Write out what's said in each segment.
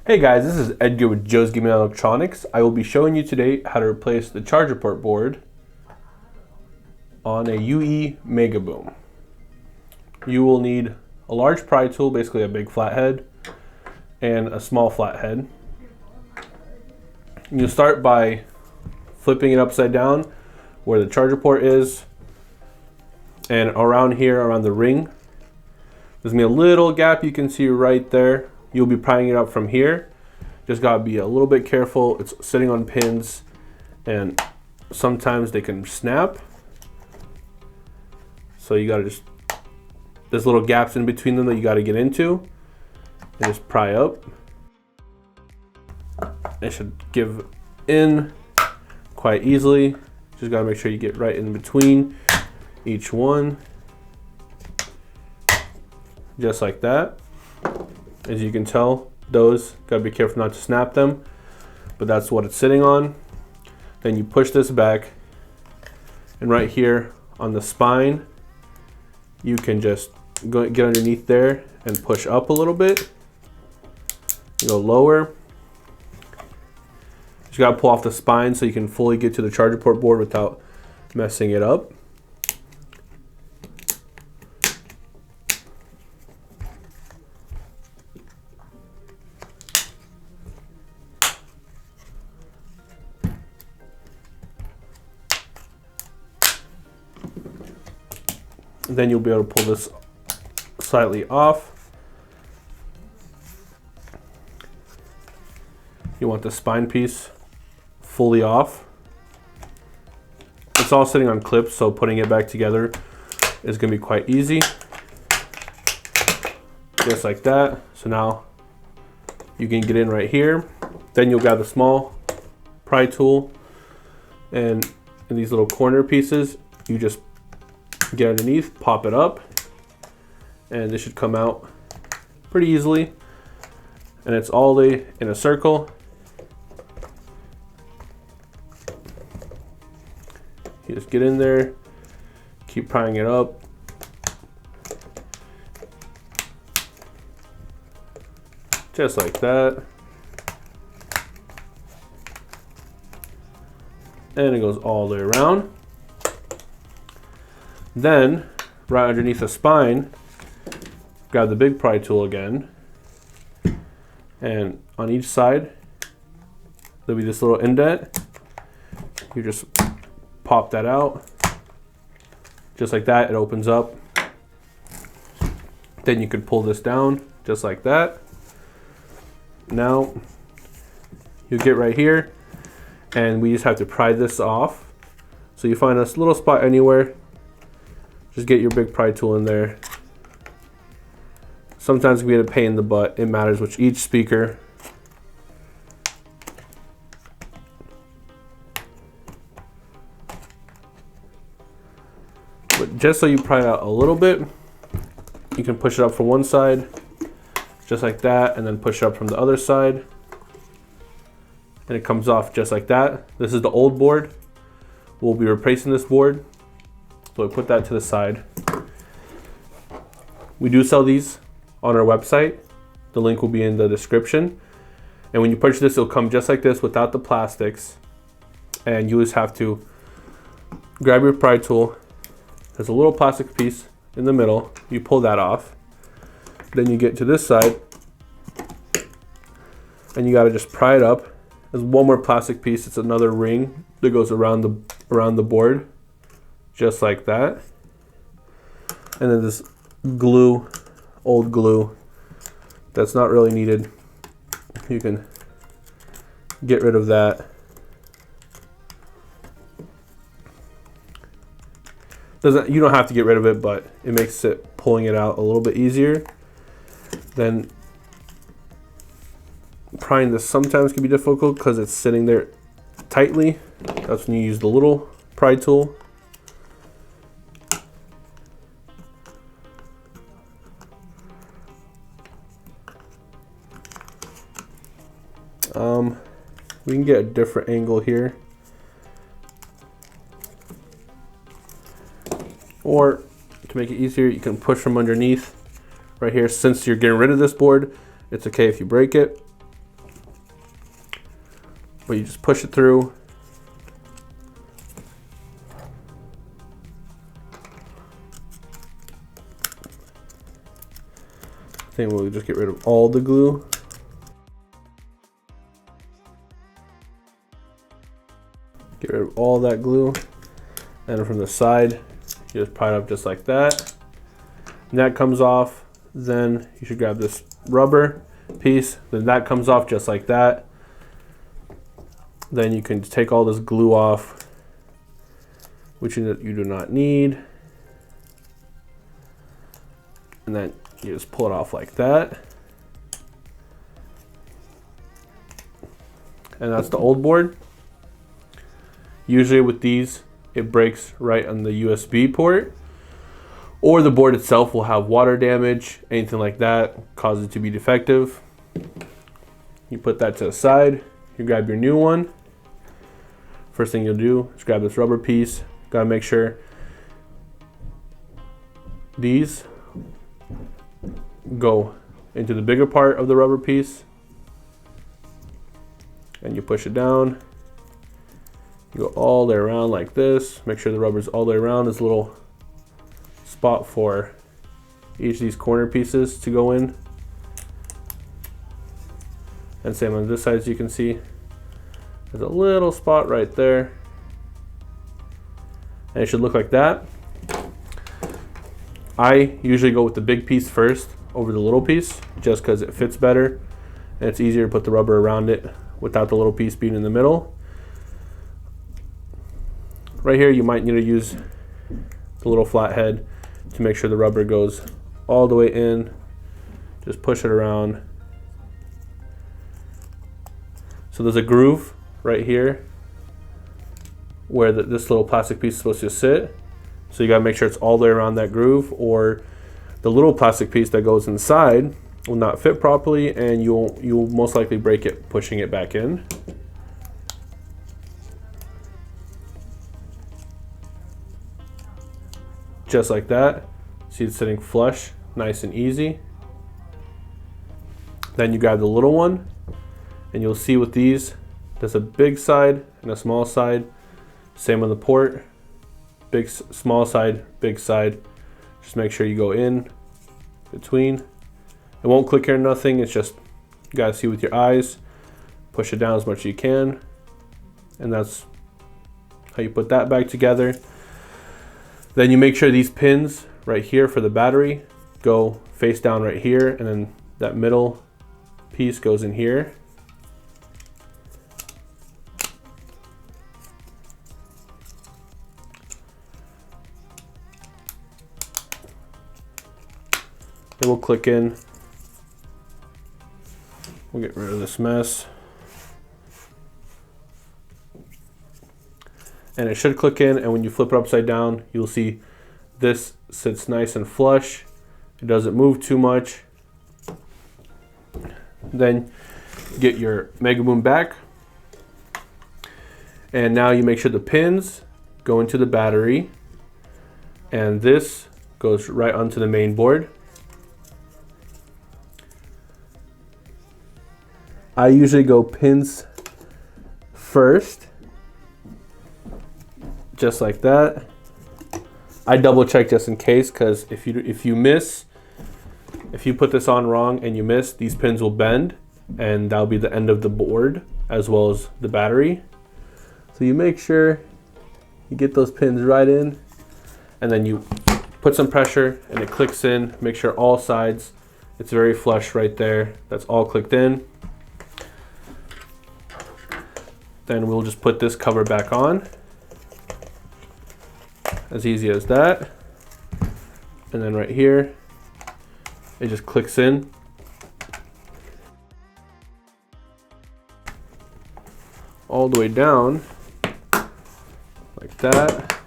Hey guys, this is Edgar with Joe's Gaming Electronics. I will be showing you today how to replace the charger port board on a UE Megaboom. You will need a large pry tool, basically a big flathead, and a small flathead. You'll start by flipping it upside down where the charger port is, and around here, around the ring, there's gonna be a little gap you can see right there. You'll be prying it up from here. Just gotta be a little bit careful. It's sitting on pins and sometimes they can snap. So you gotta there's little gaps in between them that you gotta get into and just pry up. It should give in quite easily. Just gotta make sure you get right in between each one. Just like that. As you can tell, those gotta be careful not to snap them, but that's what it's sitting on. Then you push this back, and right here on the spine, you can just get underneath there and push up a little bit. You go lower. You gotta pull off the spine so you can fully get to the charger port board without messing it up. Then you'll be able to pull this slightly off. You want the spine piece fully off. It's all sitting on clips, so putting it back together is going to be quite easy. Just like that. So now you can get in right here. Then you'll grab the small pry tool, and in these little corner pieces, you just get underneath, pop it up, and this should come out pretty easily. And it's all in a circle. You just get in there, keep prying it up. Just like that. And it goes all the way around. Then, right underneath the spine, grab the big pry tool again, and on each side, there'll be this little indent. You just pop that out, just like that, it opens up. Then you can pull this down, just like that. Now, you get right here, and we just have to pry this off. So you find this little spot anywhere, just get your big pry tool in there. Sometimes it can be a pain in the butt. It matters which each speaker. But just so you pry out a little bit, you can push it up from one side, just like that, and then push it up from the other side. And it comes off just like that. This is the old board. We'll be replacing this board. So I put that to the side. We do sell these on our website. The link will be in the description. And when you purchase this, it'll come just like this without the plastics. And you just have to grab your pry tool. There's a little plastic piece in the middle. You pull that off. Then you get to this side, and you gotta just pry it up. There's one more plastic piece. It's another ring that goes around the board. Just like that. And then this glue, old glue, that's not really needed. You can get rid of that. You don't have to get rid of it, but it makes it pulling it out a little bit easier. Then prying this sometimes can be difficult because it's sitting there tightly. That's when you use the little pry tool. We can get a different angle here, or to make it easier, you can push from underneath right here. Since you're getting rid of this board, it's okay if you break it. but you just push it through. I think we'll just get rid of all the glue. Get rid of all that glue. And from the side, you just pry it up just like that. And that comes off. Then you should grab this rubber piece. Then that comes off just like that. Then you can take all this glue off, which you do not need. And then you just pull it off like that. And that's the old board. Usually with these, it breaks right on the USB port, or the board itself will have water damage, anything like that, cause it to be defective. You put that to the side, you grab your new one. First thing you'll do is grab this rubber piece. Gotta make sure these go into the bigger part of the rubber piece, and you push it down. You go all the way around like this. Make sure the rubber's all the way around. There's a little spot for each of these corner pieces to go in. And same on this side, as you can see. There's a little spot right there. And it should look like that. I usually go with the big piece first over the little piece, just because it fits better and it's easier to put the rubber around it without the little piece being in the middle. Right here, you might need to use the little flat head to make sure the rubber goes all the way in. Just push it around. So there's a groove right here where this little plastic piece is supposed to sit. So you gotta make sure it's all the way around that groove, or the little plastic piece that goes inside will not fit properly and you'll most likely break it pushing it back in. Just like that. See, it's sitting flush, nice and easy. Then you grab the little one, and you'll see with these, there's a big side and a small side. Same on the port, big, small side, big side. Just make sure you go in between. It won't click here or nothing, it's just, you gotta see with your eyes. Push it down as much as you can. And that's how you put that back together. Then you make sure these pins right here for the battery go face down right here, and then that middle piece goes in here. It will click in. We'll get rid of this mess. And it should click in, and when you flip it upside down, you'll see this sits nice and flush. It doesn't move too much. Then get your Megaboom back. And now you make sure the pins go into the battery, and this goes right onto the main board. I usually go pins first, just like that. I double check just in case, because if you miss, if you put this on wrong and you miss, these pins will bend, and that'll be the end of the board as well as the battery. So you make sure you get those pins right in, and then you put some pressure and it clicks in. Make sure all sides, it's very flush right there. That's all clicked in. Then we'll just put this cover back on. As easy as that. And then right here, it just clicks in. All the way down, like that.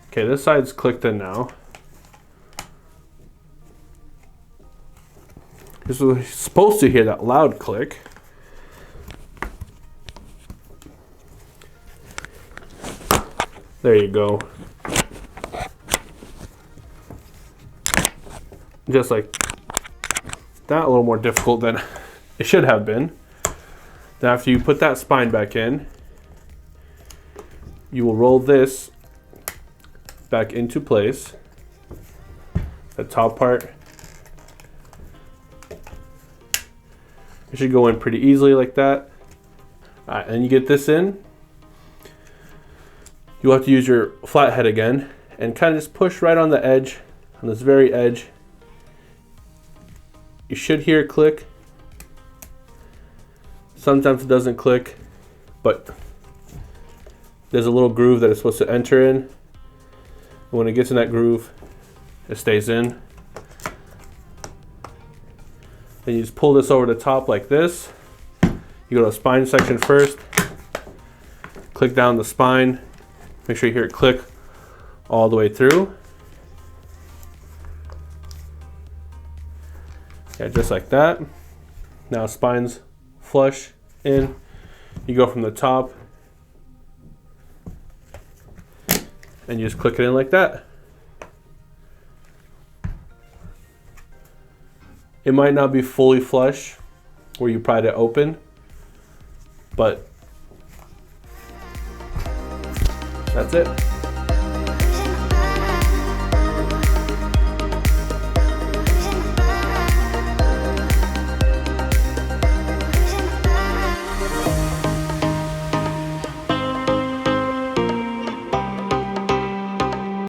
Okay, this side's clicked in now. This was supposed to hear that loud click. There you go. Just like that, a little more difficult than it should have been. Now after you put that spine back in, you will roll this back into place, the top part. It should go in pretty easily like that. All right, and you get this in. You'll have to use your flathead again and kind of just push right on the edge, on this very edge. You should hear it click. Sometimes it doesn't click, but there's a little groove that it's supposed to enter in. And when it gets in that groove, it stays in. Then you just pull this over the top like this. You go to the spine section first, click down the spine, make sure you hear it click all the way through. Yeah, just like that. Now spine's flush in. You go from the top and you just click it in like that. It might not be fully flush where you pried it open, but that's it.